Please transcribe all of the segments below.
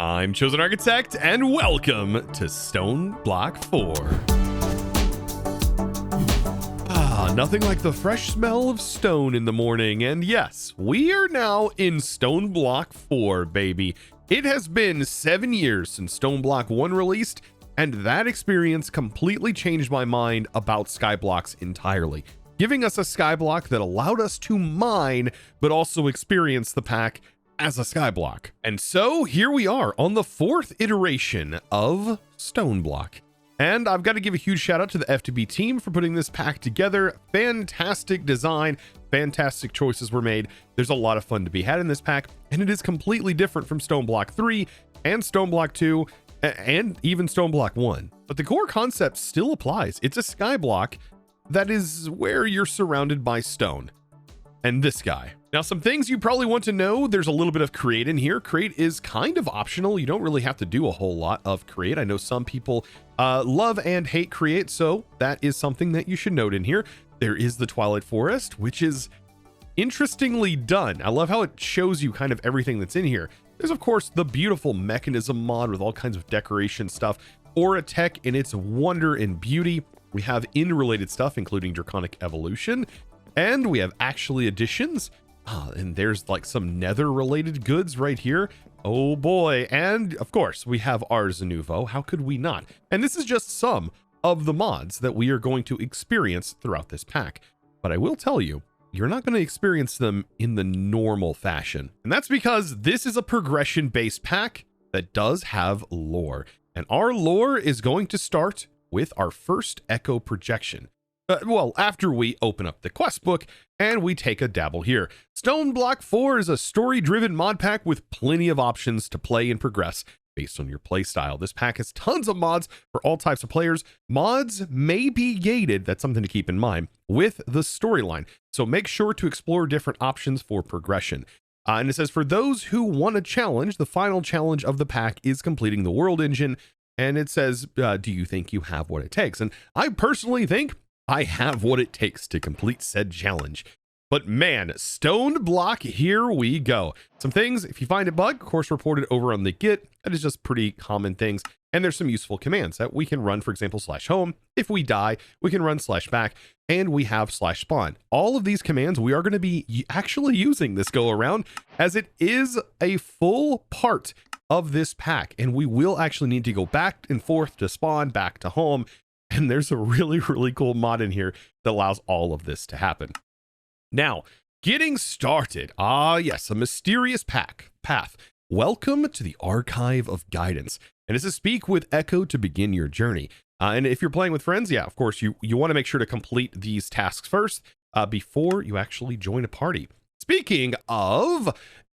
I'm ChosenArchitect, and welcome to Stoneblock 4. Nothing like the fresh smell of stone in the morning, and yes, we are now in Stoneblock 4, baby. It has been 7 years since Stoneblock 1 released, and that experience completely changed my mind about Skyblocks entirely, giving us a Skyblock that allowed us to mine, but also experience the pack as a Skyblock. And so here we are on the 4th iteration of Stoneblock. And I've got to give a huge shout out to the FTB team for putting this pack together. Fantastic design, fantastic choices were made. There's a lot of fun to be had in this pack, and it is completely different from Stoneblock 3 and Stoneblock 2 and even Stoneblock 1. But the core concept still applies. It's a Skyblock that is where you're surrounded by stone. And this guy. Now, some things you probably want to know. There's a little bit of create in here. Create is kind of optional. You don't really have to do a whole lot of create. I know some people love and hate create, so that is something that you should note in here. There is the Twilight Forest, which is interestingly done. I love how it shows you kind of everything that's in here. There's, of course, the beautiful Mekanism mod with all kinds of decoration stuff. Aura Tech in its wonder and beauty. We have in-related stuff, including Draconic Evolution. And we have actually additions. And there's like some nether related goods right here. Oh boy. And of course we have Ars Nouveau. How could we not? And this is just some of the mods that we are going to experience throughout this pack. But I will tell you, you're not going to experience them in the normal fashion. And that's because this is a progression based pack that does have lore. And our lore is going to start with our first Echo projection. Well, after we open up the quest book and we take a dabble here. Stoneblock 4 is a story-driven mod pack with plenty of options to play and progress based on your playstyle. This pack has tons of mods for all types of players. Mods may be gated, that's something to keep in mind, with the storyline. So make sure to explore different options for progression. And it says, for those who want a challenge, the final challenge of the pack is completing the world engine. And it says, do you think you have what it takes? And I personally think I have what it takes to complete said challenge. But man, Stoneblock, here we go. Some things, if you find a bug, of course, report it over on the Git. That is just pretty common things. And there's some useful commands that we can run, for example, /home. If we die, we can run /back, and we have /spawn. All of these commands we are going to be actually using this go around, as it is a full part of this pack. And we will actually need to go back and forth to spawn, back to home. And there's a really, really cool mod in here that allows all of this to happen. Now, getting started. Yes, a mysterious path. Welcome to the Archive of Guidance. And it's a speak with Echo to begin your journey. And if you're playing with friends, yeah, of course, you want to make sure to complete these tasks first before you actually join a party. Speaking of,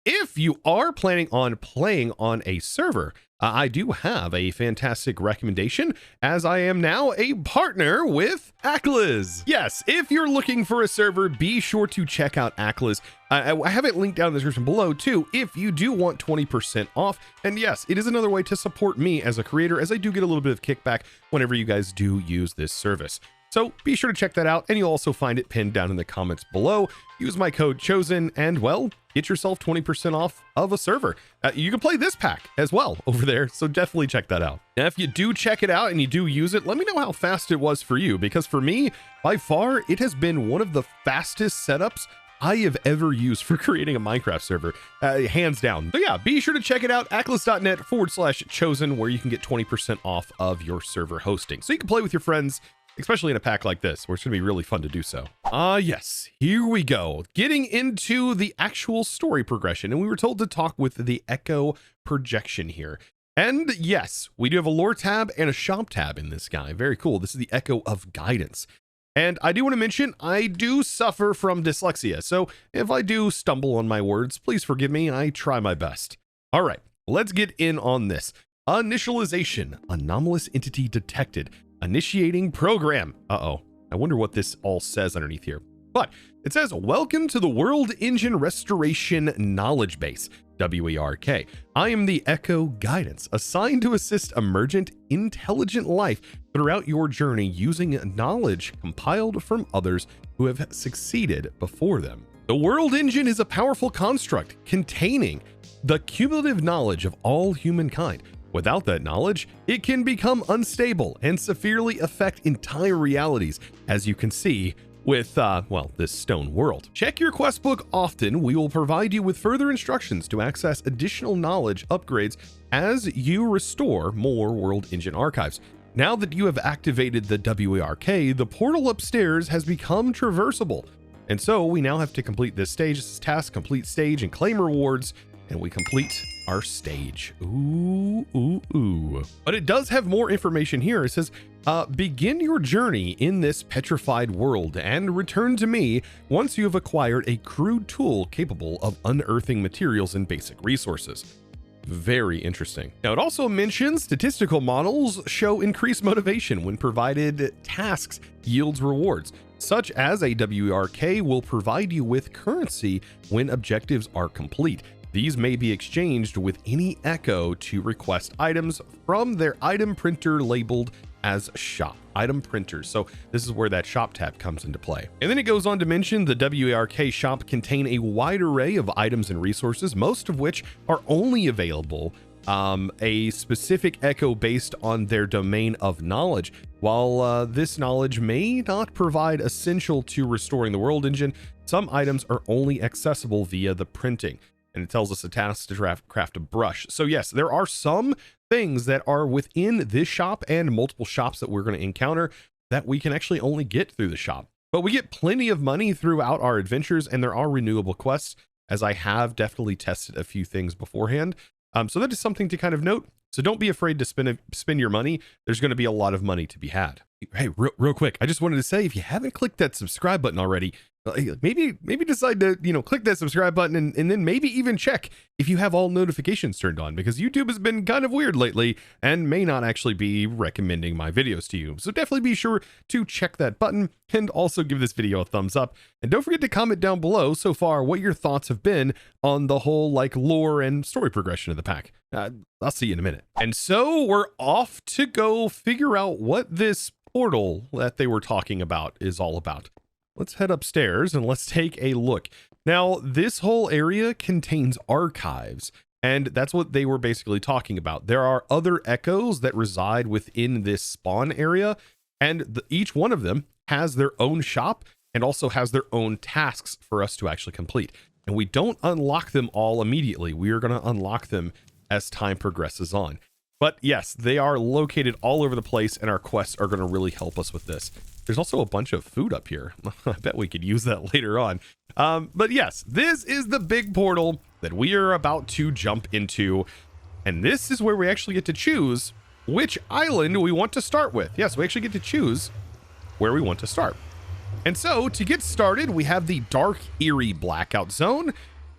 if you are planning on playing on a server, I do have a fantastic recommendation, as I am now a partner with Aklas. Yes, if you're looking for a server, be sure to check out Aklas. I have it linked down in the description below too, if you do want 20% off. And yes, it is another way to support me as a creator, as I do get a little bit of kickback whenever you guys do use this service. So be sure to check that out, and you'll also find it pinned down in the comments below. Use my code CHOSEN, and well, get yourself 20% off of a server. You can play this pack as well over there, so definitely check that out. Now, if you do check it out and you do use it, let me know how fast it was for you, because for me, by far, it has been one of the fastest setups I have ever used for creating a Minecraft server, hands down. So yeah, be sure to check it out, aklas.net/chosen, where you can get 20% off of your server hosting. So you can play with your friends, especially in a pack like this, where it's going to be really fun to do so. Yes, here we go. Getting into the actual story progression, and we were told to talk with the Echo projection here. And yes, we do have a lore tab and a shop tab in this guy. Very cool. This is the Echo of Guidance. And I do want to mention, I do suffer from dyslexia. So if I do stumble on my words, please forgive me. I try my best. All right, let's get in on this. Initialization, anomalous entity detected. Initiating program. I wonder what this all says underneath here. But it says, welcome to the World Engine Restoration Knowledge Base, WERK. I am the Echo Guidance, assigned to assist emergent, intelligent life throughout your journey using knowledge compiled from others who have succeeded before them. The World Engine is a powerful construct containing the cumulative knowledge of all humankind. Without that knowledge, it can become unstable and severely affect entire realities, as you can see with, well, this stone world. Check your quest book often. We will provide you with further instructions to access additional knowledge upgrades as you restore more World Engine archives. Now that you have activated the WARK, the portal upstairs has become traversable. And so we now have to complete this stage. This is task, complete stage, and claim rewards. And we complete our stage. Ooh, ooh, ooh. But it does have more information here. It says, begin your journey in this petrified world and return to me once you have acquired a crude tool capable of unearthing materials and basic resources. Very interesting. Now, it also mentions statistical models show increased motivation when provided tasks yields rewards, such as a WARK will provide you with currency when objectives are complete. These may be exchanged with any echo to request items from their item printer labeled as shop item printers. So this is where that shop tab comes into play. And then it goes on to mention the WARK shop contain a wide array of items and resources, most of which are only available a specific echo based on their domain of knowledge. While this knowledge may not provide essential to restoring the world engine, some items are only accessible via the printing. And it tells us a task to craft a brush. So yes, there are some things that are within this shop and multiple shops that we're going to encounter that we can actually only get through the shop. But we get plenty of money throughout our adventures, and there are renewable quests, as I have definitely tested a few things beforehand. So that is something to kind of note. So don't be afraid to spend your money. There's going to be a lot of money to be had. Hey, real quick, I just wanted to say, if you haven't clicked that subscribe button already, maybe decide to, click that subscribe button and then maybe even check if you have all notifications turned on, because YouTube has been kind of weird lately and may not actually be recommending my videos to you. So definitely be sure to check that button and also give this video a thumbs up. And don't forget to comment down below so far what your thoughts have been on the whole lore and story progression of the pack. I'll see you in a minute. And so we're off to go figure out what this portal that they were talking about is all about. Let's head upstairs and let's take a look. Now, this whole area contains archives, and that's what they were basically talking about. There are other echoes that reside within this spawn area, and each one of them has their own shop and also has their own tasks for us to actually complete. And we don't unlock them all immediately. We are going to unlock them as time progresses on. But yes, they are located all over the place, and our quests are going to really help us with this. There's also a bunch of food up here. I bet we could use that later on. But yes, this is the big portal that we are about to jump into. And this is where we actually get to choose which island we want to start with. Yes, we actually get to choose where we want to start. And so to get started, we have the dark, eerie blackout zone.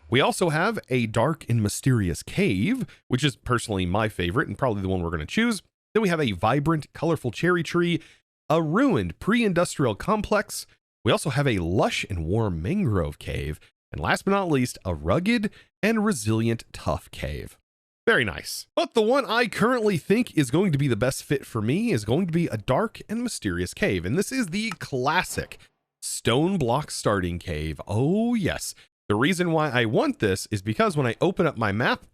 We also have a dark and mysterious cave, which is personally my favorite and probably the one we're going to choose. Then we have a vibrant, colorful cherry tree, a ruined pre-industrial complex. We also have a lush and warm mangrove cave. And last but not least, a rugged and resilient tough cave. Very nice. But the one I currently think is going to be the best fit for me is going to be a dark and mysterious cave. And this is the classic Stoneblock starting cave. Oh yes. The reason why I want this is because when I open up my map,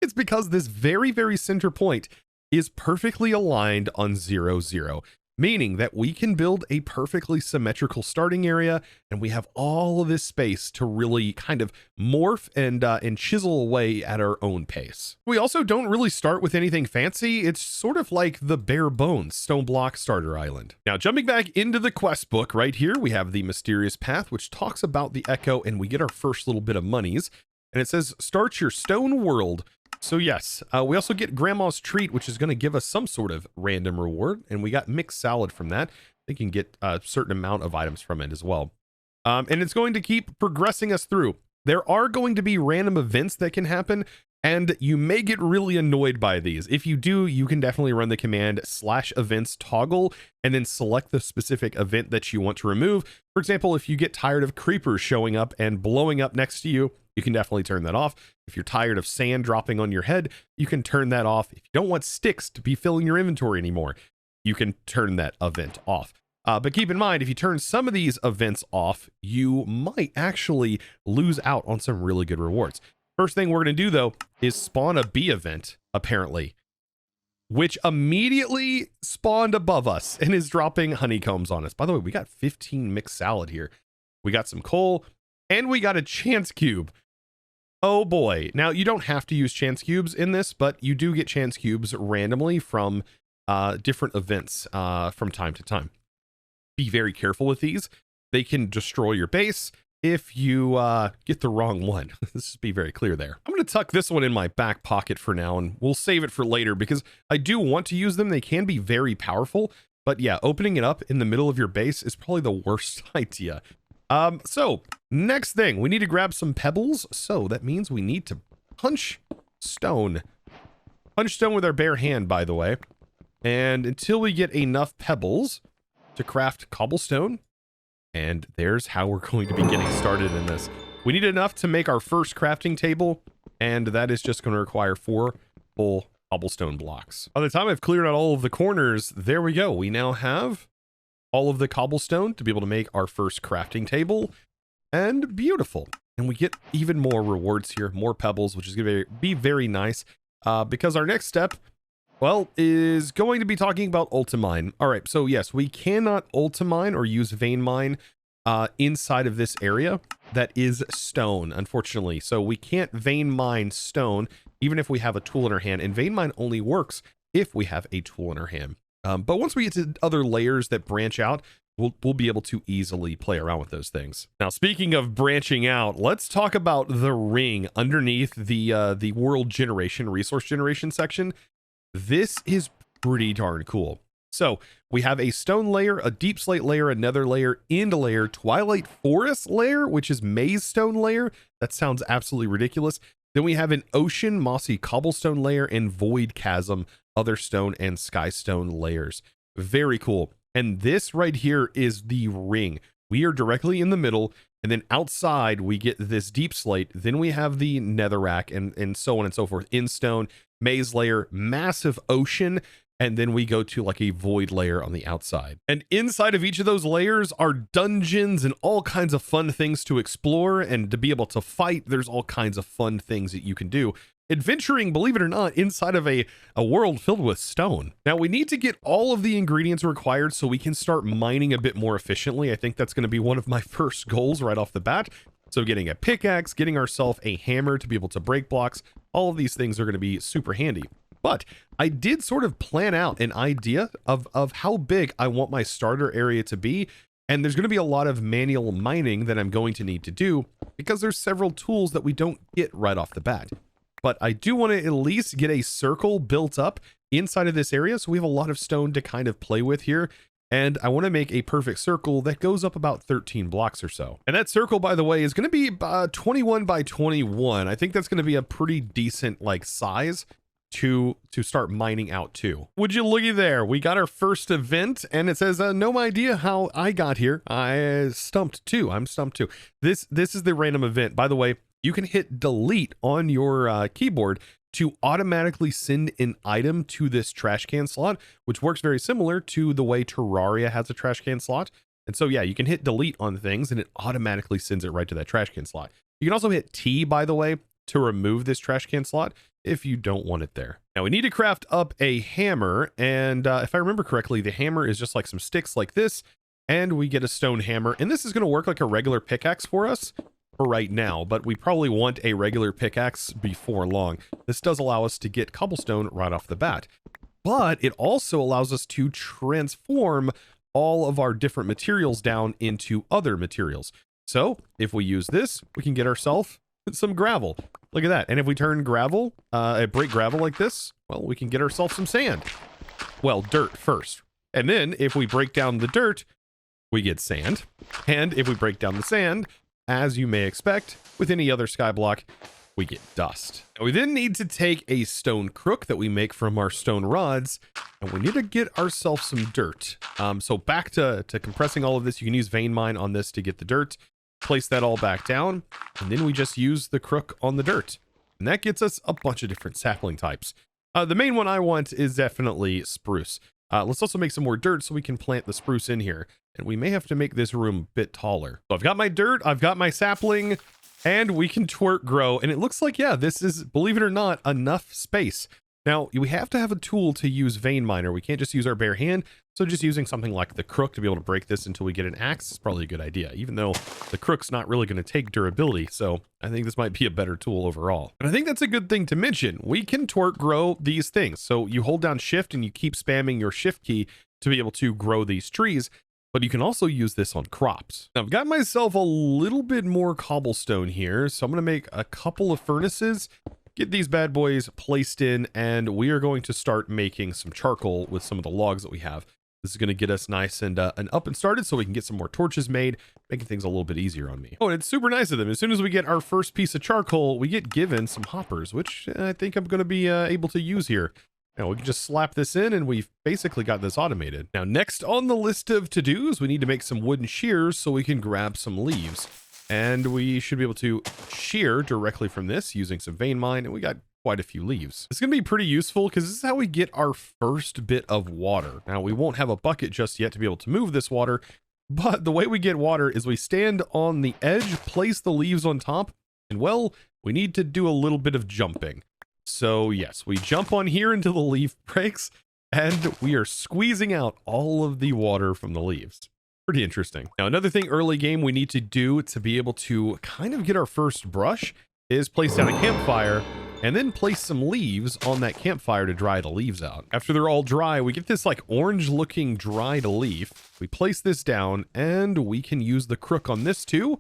it's because this very, very center point is perfectly aligned on 0, 0. Meaning that we can build a perfectly symmetrical starting area, and we have all of this space to really kind of morph and chisel away at our own pace. We also don't really start with anything fancy. It's sort of like the bare bones Stoneblock starter island. Now, jumping back into the quest book right here, we have the mysterious path, which talks about the echo, and we get our first little bit of monies. And it says, start your stone world. So yes, we also get Grandma's Treat, which is going to give us some sort of random reward. And we got mixed salad from that. They can get a certain amount of items from it as well. And it's going to keep progressing us through. There are going to be random events that can happen, and you may get really annoyed by these. If you do, you can definitely run the command /events toggle and then select the specific event that you want to remove. For example, if you get tired of creepers showing up and blowing up next to you, you can definitely turn that off. If you're tired of sand dropping on your head, you can turn that off. If you don't want sticks to be filling your inventory anymore, you can turn that event off. But keep in mind, if you turn some of these events off, you might actually lose out on some really good rewards. First thing we're going to do, though, is spawn a bee event, apparently, which immediately spawned above us and is dropping honeycombs on us. By the way, we got 15 mixed salad here. We got some coal, and we got a chance cube. Oh boy. Now, you don't have to use chance cubes in this, but you do get chance cubes randomly from different events from time to time. Be very careful with these. They can destroy your base if you get the wrong one. Let's just be very clear there. I'm going to tuck this one in my back pocket for now, and we'll save it for later because I do want to use them. They can be very powerful, but yeah, opening it up in the middle of your base is probably the worst idea. So next thing, we need to grab some pebbles. So that means we need to punch stone. Punch stone with our bare hand, by the way. And until we get enough pebbles to craft cobblestone, and there's how we're going to be getting started in this. We need enough to make our first crafting table, and that is just going to require 4 full cobblestone blocks. By the time I've cleared out all of the corners, there we go. We now have all of the cobblestone to be able to make our first crafting table, and beautiful. And we get even more rewards here, more pebbles, which is going to be very nice, because our next step, well, is going to be talking about ultimine. All right, so yes, we cannot ultimine or use vein mine inside of this area that is stone, unfortunately. So we can't vein mine stone, even if we have a tool in our hand, and vein mine only works if we have a tool in our hand. But once we get to other layers that branch out, we'll be able to easily play around with those things. Now, speaking of branching out, let's talk about the ring underneath the world generation, resource generation section. This is pretty darn cool. So we have a stone layer, a deepslate layer, a nether layer, end layer, Twilight Forest layer, which is maze stone layer. That sounds absolutely ridiculous. Then we have an ocean mossy cobblestone layer and void chasm, other stone and sky stone layers. Very cool. And this right here is the ring. We are directly in the middle, and then outside we get this deep slate. Then we have the Netherack and so on and so forth. In stone, maze layer, massive ocean, and then we go to like a void layer on the outside. And inside of each of those layers are dungeons and all kinds of fun things to explore and to be able to fight. There's all kinds of fun things that you can do. Adventuring, believe it or not, inside of a world filled with stone. Now, we need to get all of the ingredients required so we can start mining a bit more efficiently. I think that's going to be one of my first goals right off the bat. So getting a pickaxe, getting ourselves a hammer to be able to break blocks, all of these things are going to be super handy. But I did sort of plan out an idea of how big I want my starter area to be. And there's going to be a lot of manual mining that I'm going to need to do because there's several tools that we don't get right off the bat. But I do want to at least get a circle built up inside of this area. So we have a lot of stone to kind of play with here. And I want to make a perfect circle that goes up about 13 blocks or so. And that circle, by the way, is going to be 21 by 21. I think that's going to be a pretty decent like size to start mining out to. Would you looky there? We got our first event and it says, no idea how I got here. I stumped too. I'm stumped too. This is the random event. By the way, you can hit delete on your keyboard to automatically send an item to this trash can slot, which works very similar to the way Terraria has a trash can slot. And so, yeah, you can hit delete on things and it automatically sends it right to that trash can slot. You can also hit T, by the way, to remove this trash can slot if you don't want it there. Now we need to craft up a hammer. And if I remember correctly, the hammer is just like some sticks like this, and we get a stone hammer. And this is going to work like a regular pickaxe for us for right now, but we probably want a regular pickaxe before long. This does allow us to get cobblestone right off the bat, but it also allows us to transform all of our different materials down into other materials. So if we use this, we can get ourselves some gravel. Look at that. And if we turn gravel, break gravel like this, well, we can get ourselves some sand. Well, dirt first. And then if we break down the dirt, we get sand. And if we break down the sand, as you may expect, with any other skyblock, we get dust. Now, we then need to take a stone crook that we make from our stone rods, and we need to get ourselves some dirt. So back to compressing all of this, you can use vein mine on this to get the dirt, place that all back down, and then we just use the crook on the dirt. And that gets us a bunch of different sapling types. The main one I want is definitely spruce. Let's also make some more dirt so we can plant the spruce in here. And we may have to make this room a bit taller. So I've got my dirt, I've got my sapling. And we can twerk grow. And it looks like, yeah, this is, believe it or not, enough space. Now, we have to have a tool to use vein miner. We can't just use our bare hand. So just using something like the crook to be able to break this until we get an axe is probably a good idea, even though the crook's not really going to take durability. So I think this might be a better tool overall. And I think that's a good thing to mention. We can twerk grow these things. So you hold down shift and you keep spamming your shift key to be able to grow these trees. But you can also use this on crops. Now I've got myself a little bit more cobblestone here. So I'm going to make a couple of furnaces, get these bad boys placed in, and we are going to start making some charcoal with some of the logs that we have. This is going to get us nice and up and started so we can get some more torches made, making things a little bit easier on me. Oh, and it's super nice of them. As soon as we get our first piece of charcoal, we get given some hoppers, which I think I'm going to be able to use here. Now we can just slap this in and we've basically got this automated. Now, next on the list of to-dos, we need to make some wooden shears so we can grab some leaves. And we should be able to shear directly from this using some vein mine, and we got quite a few leaves. It's going to be pretty useful because this is how we get our first bit of water. Now, we won't have a bucket just yet to be able to move this water, but the way we get water is we stand on the edge, place the leaves on top, and well, we need to do a little bit of jumping. So yes, we jump on here until the leaf breaks, and we are squeezing out all of the water from the leaves. Pretty interesting. Now, another thing early game we need to do to be able to kind of get our first brush is place down a campfire and then place some leaves on that campfire to dry the leaves out. After they're all dry, we get this like orange looking dried leaf. We place this down and we can use the crook on this too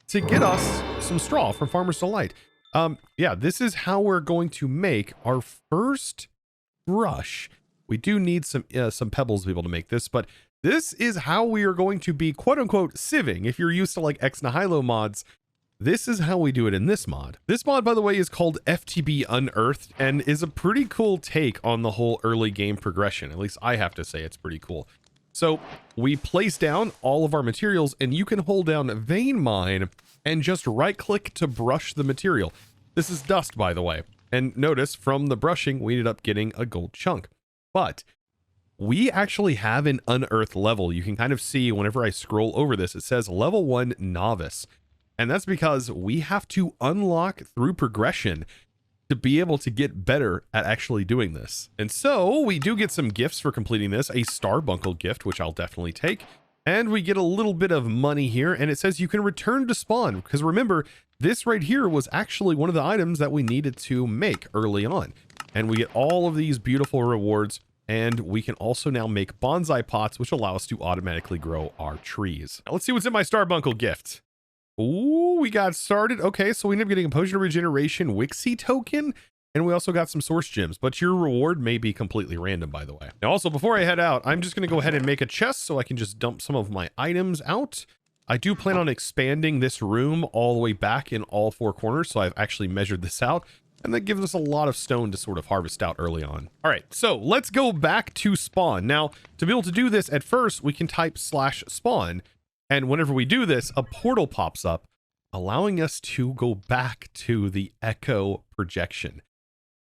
to get us some straw from Farmer's Delight. Yeah, this is how we're going to make our first brush. We do need some pebbles to be able to make this, but this is how we are going to be quote unquote sieving. If you're used to like Ex Nihilo mods, this is how we do it in this mod. This mod, by the way, is called FTB Unearthed and is a pretty cool take on the whole early game progression. At least I have to say it's pretty cool. So we place down all of our materials and you can hold down vein mine and just right click to brush the material. This is dust, by the way. And notice from the brushing, we ended up getting a gold chunk. But we actually have an unearthed level. You can kind of see whenever I scroll over this, it says level 1 novice. And that's because we have to unlock through progression to be able to get better at actually doing this. And so we do get some gifts for completing this, a Starbuncle gift, which I'll definitely take. And we get a little bit of money here, and it says you can return to spawn, because remember, this right here was actually one of the items that we needed to make early on. And we get all of these beautiful rewards, and we can also now make bonsai pots, which allow us to automatically grow our trees. Now, let's see what's in my Starbuncle gift. Ooh, we got started. Okay, so we ended up getting a potion of regeneration Wixie token, and we also got some source gems, but your reward may be completely random, by the way. Now, also, before I head out, I'm just going to go ahead and make a chest so I can just dump some of my items out. I do plan on expanding this room all the way back in all 4 corners, so I've actually measured this out, and that gives us a lot of stone to sort of harvest out early on. All right, so let's go back to spawn. Now, to be able to do this, at first, we can type /spawn, and whenever we do this, a portal pops up, allowing us to go back to the echo projection.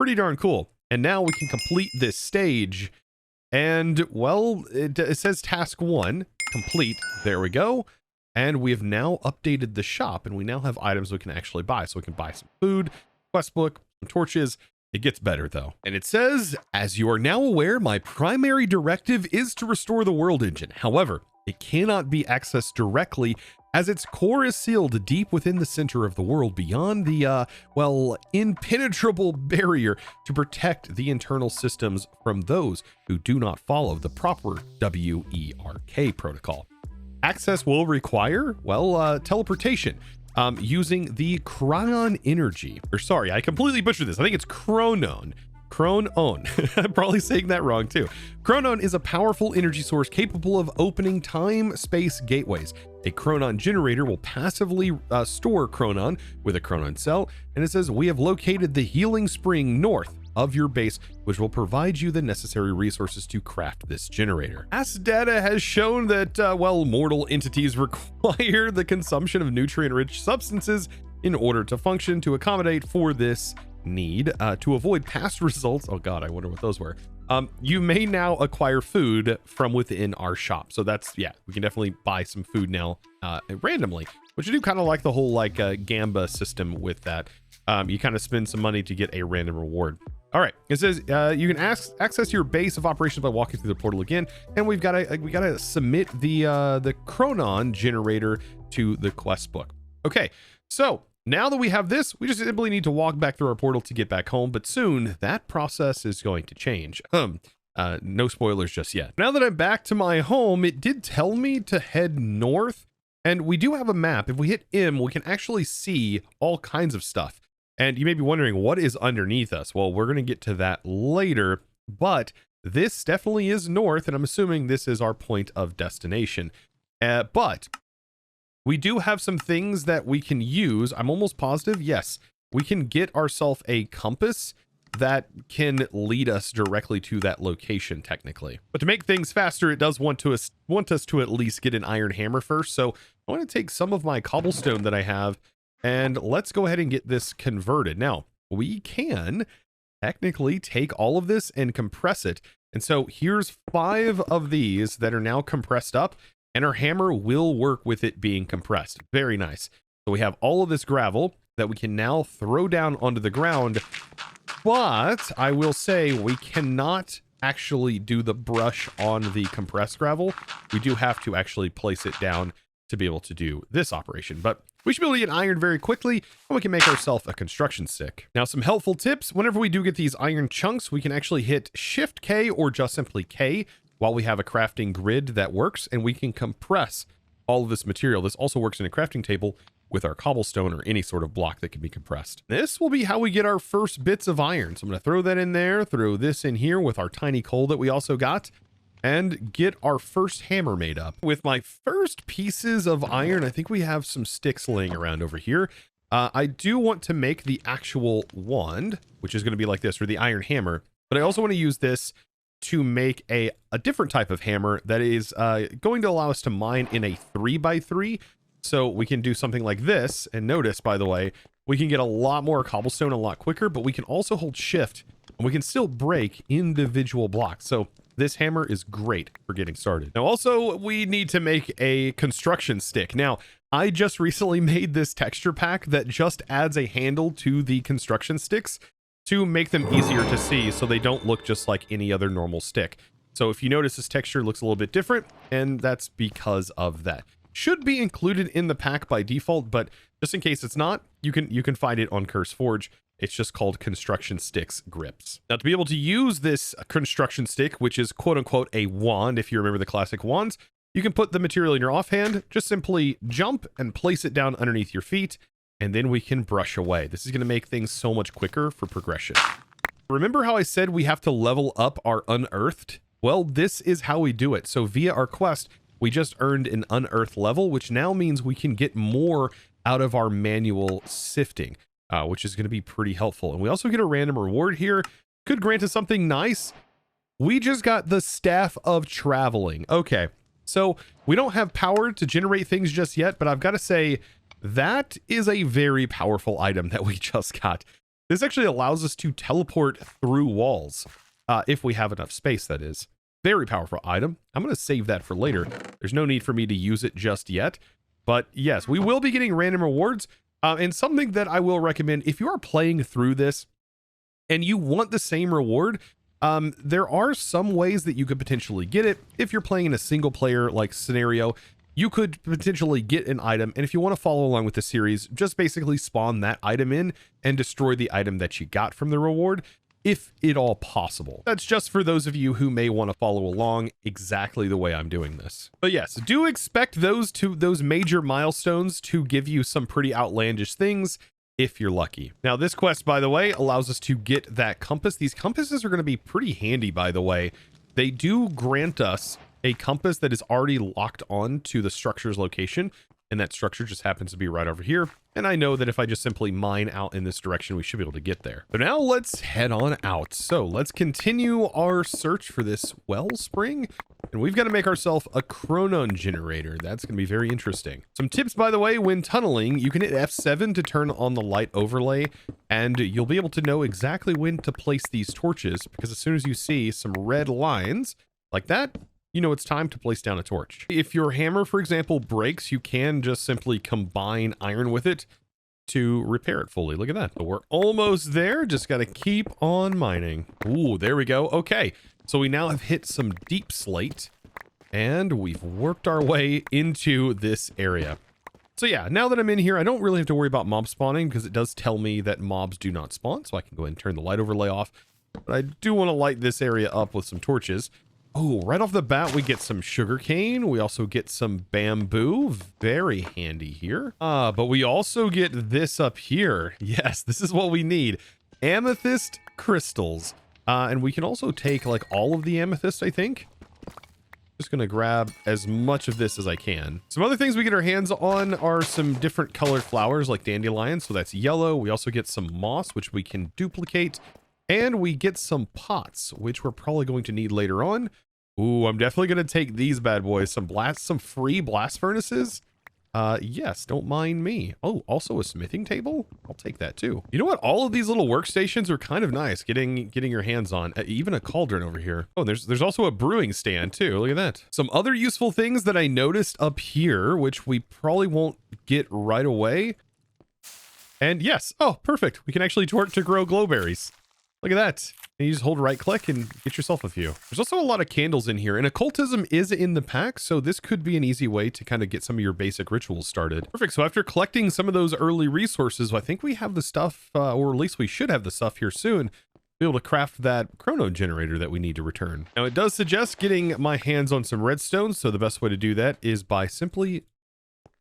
Pretty darn cool. And now we can complete this stage. And well, it says task 1 complete. There we go. And we have now updated the shop, and we now have items we can actually buy. So we can buy some food, quest book, some torches. It gets better though. And it says, as you are now aware, my primary directive is to restore the world engine. However, it cannot be accessed directly as its core is sealed deep within the center of the world beyond the, well, impenetrable barrier to protect the internal systems from those who do not follow the proper WERK protocol. Access will require, well, teleportation using the Chronon energy. Or sorry, I completely butchered this. I think it's Chronon. Chronon. I'm probably saying that wrong too. Chronon is a powerful energy source capable of opening time-space gateways. A Chronon generator will passively store Chronon with a Chronon cell, and it says we have located the healing spring north of your base, which will provide you the necessary resources to craft this generator. Past data has shown that, well, mortal entities require the consumption of nutrient-rich substances in order to function to accommodate for this need to avoid past results. Oh god, I wonder what those were. You may now acquire food from within our shop. So that's, yeah, we can definitely buy some food now randomly, which I do kind of like the whole like Gamba system with that. You kind of spend some money to get a random reward. All right, it says you can access your base of operations by walking through the portal again, and we gotta submit the Chronon generator to the quest book. Okay, so now that we have this, we just simply need to walk back through our portal to get back home, but soon that process is going to change. No spoilers just yet. Now that I'm back to my home, it did tell me to head north, and we do have a map. If we hit M, we can actually see all kinds of stuff. And you may be wondering, what is underneath us? Well, we're going to get to that later, but this definitely is north, and I'm assuming this is our point of destination. But we do have some things that we can use. I'm almost positive, yes, we can get ourselves a compass that can lead us directly to that location, technically. But to make things faster, it does want us to at least get an iron hammer first. So I want to take some of my cobblestone that I have, and let's go ahead and get this converted. Now, we can technically take all of this and compress it. And so here's 5 of these that are now compressed up, and our hammer will work with it being compressed. Very nice. So we have all of this gravel that we can now throw down onto the ground. But I will say we cannot actually do the brush on the compressed gravel. We do have to actually place it down to be able to do this operation. But we should be able to get iron very quickly, and we can make ourselves a construction stick. Now, some helpful tips. Whenever we do get these iron chunks, we can actually hit Shift K or just simply K while we have a crafting grid that works, and we can compress all of this material. This also works in a crafting table with our cobblestone or any sort of block that can be compressed. This will be how we get our first bits of iron. So I'm going to throw that in there, throw this in here with our tiny coal that we also got, and get our first hammer made up. With my first pieces of iron, I think we have some sticks laying around over here. I do want to make the actual wand, which is going to be like this, or the iron hammer, but I also want to use this to make a different type of hammer that is going to allow us to mine in a 3x3. So we can do something like this, and notice, by the way, we can get a lot more cobblestone a lot quicker, but we can also hold shift, and we can still break individual blocks. So this hammer is great for getting started. Now, also, we need to make a construction stick. Now, I just recently made this texture pack that just adds a handle to the construction sticks to make them easier to see so they don't look just like any other normal stick. So if you notice, this texture looks a little bit different, and that's because of that. Should be included in the pack by default, but just in case it's not, you can find it on CurseForge. It's just called Construction Sticks Grips. Now, to be able to use this construction stick, which is quote unquote a wand, if you remember the classic wands, you can put the material in your offhand, just simply jump and place it down underneath your feet, and then we can brush away. This is going to make things so much quicker for progression. Remember how I said we have to level up our unearthed? Well, this is how we do it. So via our quest, we just earned an unearthed level, which now means we can get more out of our manual sifting, which is going to be pretty helpful. And we also get a random reward here. Could grant us something nice. We just got the Staff of Traveling. Okay, so we don't have power to generate things just yet, but I've got to say that is a very powerful item that we just got. This actually allows us to teleport through walls, if we have enough space, that is. Very powerful item. I'm going to save that for later. There's no need for me to use it just yet. But yes, we will be getting random rewards. And something that I will recommend, if you are playing through this and you want the same reward, there are some ways that you could potentially get it. If you're playing in a single player like scenario, you could potentially get an item. And if you want to follow along with the series, just basically spawn that item in and destroy the item that you got from the reward, if at all possible. That's just for those of you who may want to follow along exactly the way I'm doing this. But yes, do expect those major milestones to give you some pretty outlandish things if you're lucky. Now, this quest, by the way, allows us to get that compass. These compasses are going to be pretty handy, by the way. They do grant us a compass that is already locked on to the structure's location, and that structure just happens to be right over here. And I know that if I just simply mine out in this direction, we should be able to get there. But now let's head on out. So let's continue our search for this wellspring. And we've got to make ourselves a Chronon generator. That's going to be very interesting. Some tips, by the way, when tunneling, you can hit F7 to turn on the light overlay, and you'll be able to know exactly when to place these torches, because as soon as you see some red lines like that, you know it's time to place down a torch. If your hammer, for example, breaks, you can just simply combine iron with it to repair it fully. Look at that. So we're almost there. Just got to keep on mining. Ooh, there we go. Okay. So we now have hit some Deepslate, and we've worked our way into this area. So yeah, now that I'm in here, I don't really have to worry about mob spawning because it does tell me that mobs do not spawn. So I can go ahead and turn the light overlay off. But I do want to light this area up with some torches. Oh, right off the bat, we get some sugarcane. We also get some bamboo. Very handy here. But we also get this up here. Yes, this is what we need. Amethyst crystals. And we can also take like all of the amethyst, I think. Just going to grab as much of this as I can. Some other things we get our hands on are some different colored flowers like dandelions. So that's yellow. We also get some moss, which we can duplicate. And we get some pots, which we're probably going to need later on. Ooh, I'm definitely going to take these bad boys. Some free blast furnaces. Yes, don't mind me. Oh, also a smithing table. I'll take that too. You know what? All of these little workstations are kind of nice getting your hands on. Even a cauldron over here. Oh, there's also a brewing stand too. Look at that. Some other useful things that I noticed up here, which we probably won't get right away. And yes. Oh, perfect. We can actually torch to grow glowberries. Look at that. And you just hold right click and get yourself a few. There's also a lot of candles in here, and occultism is in the pack, so this could be an easy way to kind of get some of your basic rituals started. Perfect. So after collecting some of those early resources, I think we have the stuff, or at least we should have the stuff here soon, to be able to craft that Chronon generator that we need to return. Now it does suggest getting my hands on some redstone, so the best way to do that is by simply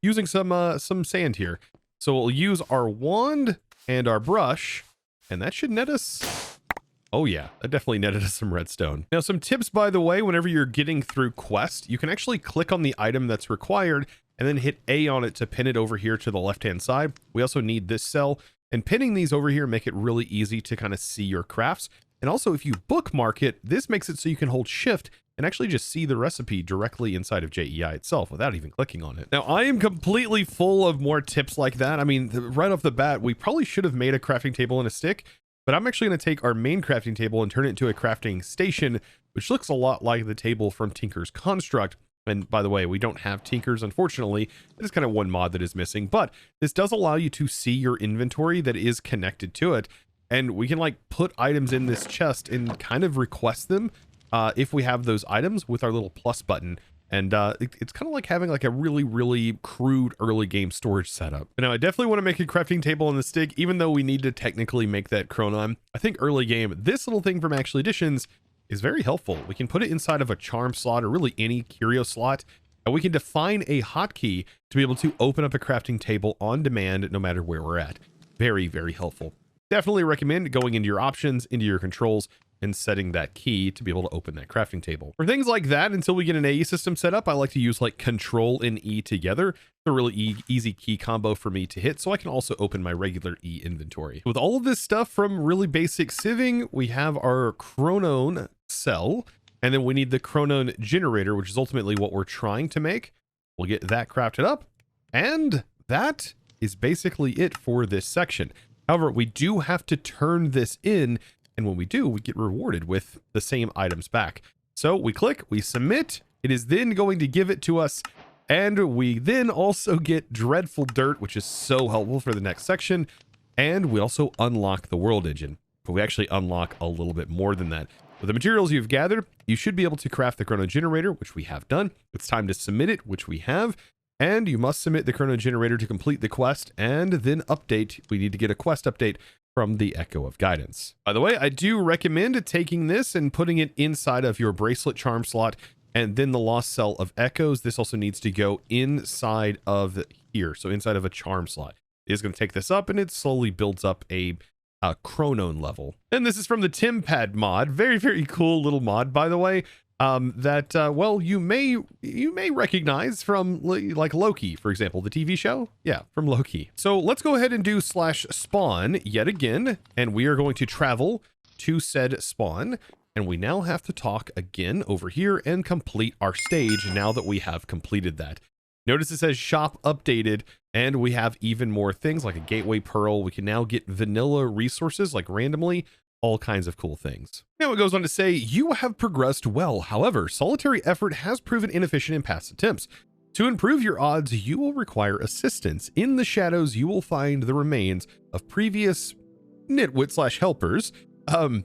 using some sand here. So we'll use our wand and our brush, and that should net us. Oh yeah, that definitely netted us some redstone. Now some tips, by the way, whenever you're getting through quest, you can actually click on the item that's required and then hit A on it to pin it over here to the left-hand side. We also need this cell, and pinning these over here make it really easy to kind of see your crafts. And also if you bookmark it, this makes it so you can hold shift and actually just see the recipe directly inside of JEI itself without even clicking on it. Now I am completely full of more tips like that. I mean, right off the bat, we probably should have made a crafting table and a stick. But I'm actually going to take our main crafting table and turn it into a crafting station, which looks a lot like the table from Tinker's Construct. And by the way, we don't have Tinkers, unfortunately. It is kind of one mod that is missing, but this does allow you to see your inventory that is connected to it. And we can like put items in this chest and kind of request them if we have those items with our little plus button. And it's kind of like having like a really, really crude early game storage setup. But now I definitely want to make a crafting table on the stick, even though we need to technically make that Chronon. I think early game, this little thing from Actual Editions is very helpful. We can put it inside of a charm slot or really any curio slot, and we can define a hotkey to be able to open up a crafting table on demand, no matter where we're at. Very, very helpful. Definitely recommend going into your options, into your controls, and setting that key to be able to open that crafting table. For things like that, until we get an AE system set up, I like to use like Control and E together. It's a really easy key combo for me to hit, so I can also open my regular E inventory. With all of this stuff from really basic sieving, we have our Chronon cell, and then we need the Chronon generator, which is ultimately what we're trying to make. We'll get that crafted up, and that is basically it for this section. However, we do have to turn this in, and when we do, we get rewarded with the same items back. So we click, we submit, it is then going to give it to us, and we then also get Dreadful Dirt, which is so helpful for the next section, and we also unlock the world engine. But we actually unlock a little bit more than that. With the materials you've gathered, you should be able to craft the Chrono generator, which we have done. It's time to submit it, which we have, and you must submit the Chrono generator to complete the quest, and then update. We need to get a quest update from the Echo of Guidance. By the way, I do recommend taking this and putting it inside of your bracelet charm slot and then the lost cell of echoes. This also needs to go inside of here, so inside of a charm slot. It is going to take this up, and it slowly builds up a Chronon level. And this is from the TimPad mod. Very, very cool little mod, by the way. Well, you may recognize from like Loki, for example, the TV show. Yeah, from Loki. So let's go ahead and do /spawn yet again, and we are going to travel to said spawn. And we now have to talk again over here and complete our stage now that we have completed that. Notice it says shop updated, and we have even more things like a gateway pearl. We can now get vanilla resources like randomly, all kinds of cool things. Now it goes on to say, you have progressed well. However, solitary effort has proven inefficient in past attempts. To improve your odds, you will require assistance. In the shadows, you will find the remains of previous nitwit/helpers. And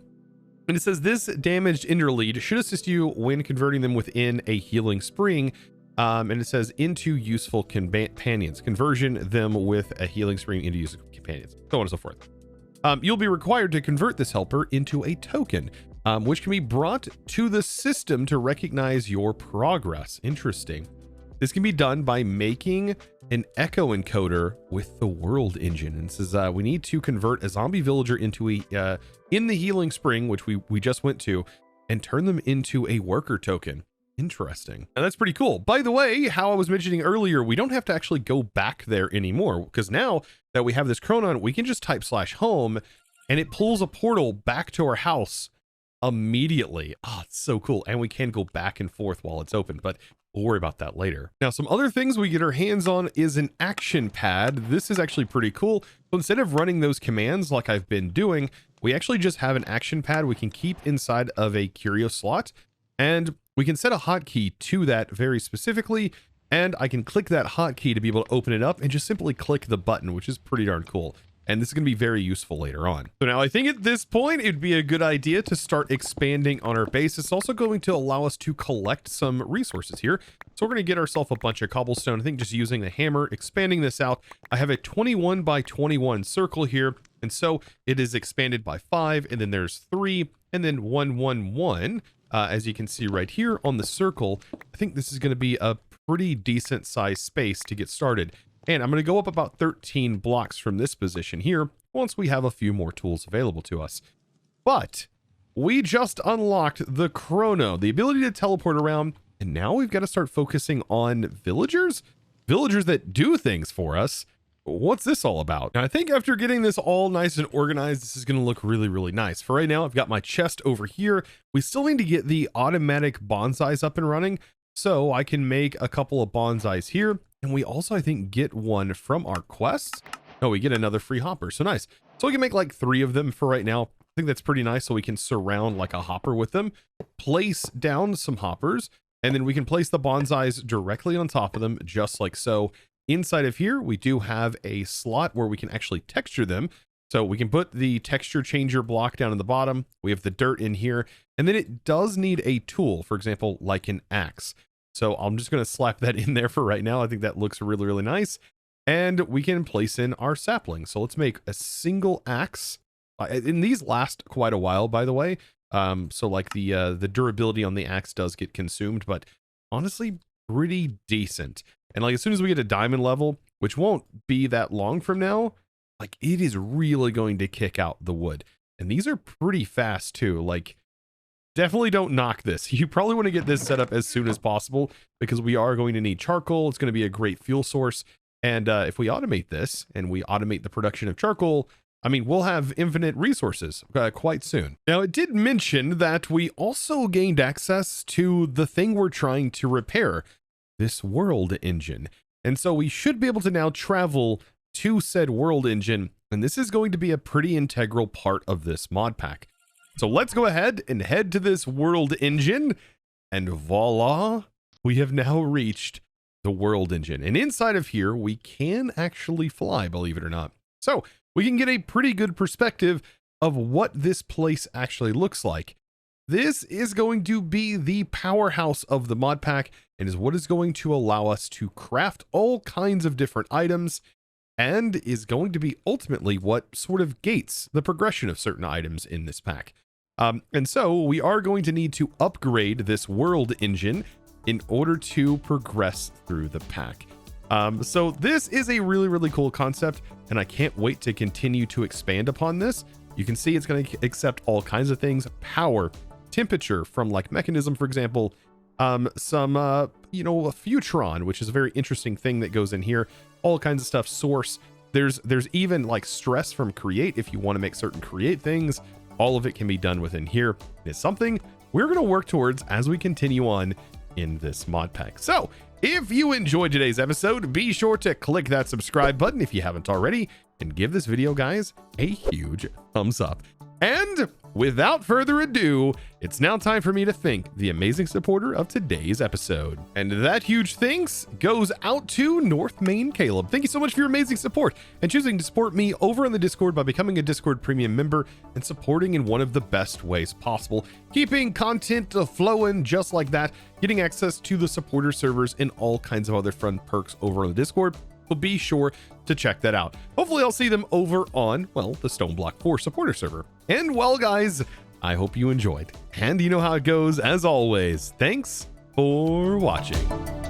it says this damaged interlead should assist you when converting them within a healing spring. And it says into useful companions, conversion them with a healing spring into useful companions, so on and so forth. You'll be required to convert this helper into a token, which can be brought to the system to recognize your progress. Interesting. This can be done by making an echo encoder with the world engine. And it says we need to convert a zombie villager into a in the healing spring, which we just went to, and turn them into a worker token. Interesting. And that's pretty cool. By the way, how I was mentioning earlier, we don't have to actually go back there anymore, because now that we have this Chronon, we can just type /home and it pulls a portal back to our house immediately. Oh, it's so cool. And we can go back and forth while it's open, but we'll worry about that later. Now, some other things we get our hands on is an action pad. This is actually pretty cool. So instead of running those commands like I've been doing, we actually just have an action pad we can keep inside of a curio slot, and we can set a hotkey to that very specifically, and I can click that hotkey to be able to open it up and just simply click the button, which is pretty darn cool. And this is going to be very useful later on. So now I think at this point, it'd be a good idea to start expanding on our base. It's also going to allow us to collect some resources here. So we're going to get ourselves a bunch of cobblestone. I think just using the hammer, expanding this out. I have a 21 by 21 circle here. And so it is expanded by 5, and then there's 3, and then 1, 1, 1. As you can see right here on the circle, I think this is going to be a pretty decent sized space to get started. And I'm going to go up about 13 blocks from this position here once we have a few more tools available to us. But we just unlocked the Chrono, the ability to teleport around. And now we've got to start focusing on villagers that do things for us. What's this all about? Now, I think after getting this all nice and organized, this is going to look really, really nice. For right now, I've got my chest over here. We still need to get the automatic bonsais up and running, so I can make a couple of bonsais here. And we also, I think, get one from our quests. Oh, we get another free hopper. So nice. So we can make like 3 of them for right now. I think that's pretty nice. So we can surround like a hopper with them, place down some hoppers, and then we can place the bonsais directly on top of them, just like so. Inside of here, we do have a slot where we can actually texture them. So we can put the texture changer block down in the bottom. We have the dirt in here, and then it does need a tool, for example, like an axe. So I'm just going to slap that in there for right now. I think that looks really, really nice. And we can place in our saplings. So let's make a single axe. And these last quite a while, by the way. So like the durability on the axe does get consumed, but honestly, pretty decent. And like as soon as we get a diamond level, which won't be that long from now, like it is really going to kick out the wood. And these are pretty fast too. Like definitely don't knock this. You probably want to get this set up as soon as possible because we are going to need charcoal. It's going to be a great fuel source. And if we automate this and we automate the production of charcoal, I mean, we'll have infinite resources quite soon. Now, it did mention that we also gained access to the thing we're trying to repair, this world engine. And so we should be able to now travel to said world engine. And this is going to be a pretty integral part of this mod pack. So let's go ahead and head to this world engine. And voila, we have now reached the world engine. And inside of here, we can actually fly, believe it or not. So we can get a pretty good perspective of what this place actually looks like. This is going to be the powerhouse of the mod pack and is what is going to allow us to craft all kinds of different items and is going to be ultimately what sort of gates the progression of certain items in this pack. And so we are going to need to upgrade this world engine in order to progress through the pack. So this is a really, really cool concept, and I can't wait to continue to expand upon this. You can see it's going to accept all kinds of things, power, temperature from like Mekanism, for example, some, a Futron, which is a very interesting thing that goes in here, all kinds of stuff, source. There's even like stress from create if you want to make certain create things. all of it can be done within here. It's something we're going to work towards as we continue on in this mod pack. So if you enjoyed today's episode, be sure to click that subscribe button if you haven't already, and give this video, guys, a huge thumbs up. And without further ado, it's now time for me to thank the amazing supporter of today's episode. And that huge thanks goes out to North Main Caleb. Thank you so much for your amazing support and choosing to support me over on the Discord by becoming a Discord premium member and supporting in one of the best ways possible, keeping content flowing just like that, getting access to the supporter servers and all kinds of other fun perks over on the Discord. So be sure to check that out. Hopefully I'll see them over on, well, the Stoneblock 4 supporter server. And well, guys, I hope you enjoyed. And you know how it goes. As always, thanks for watching.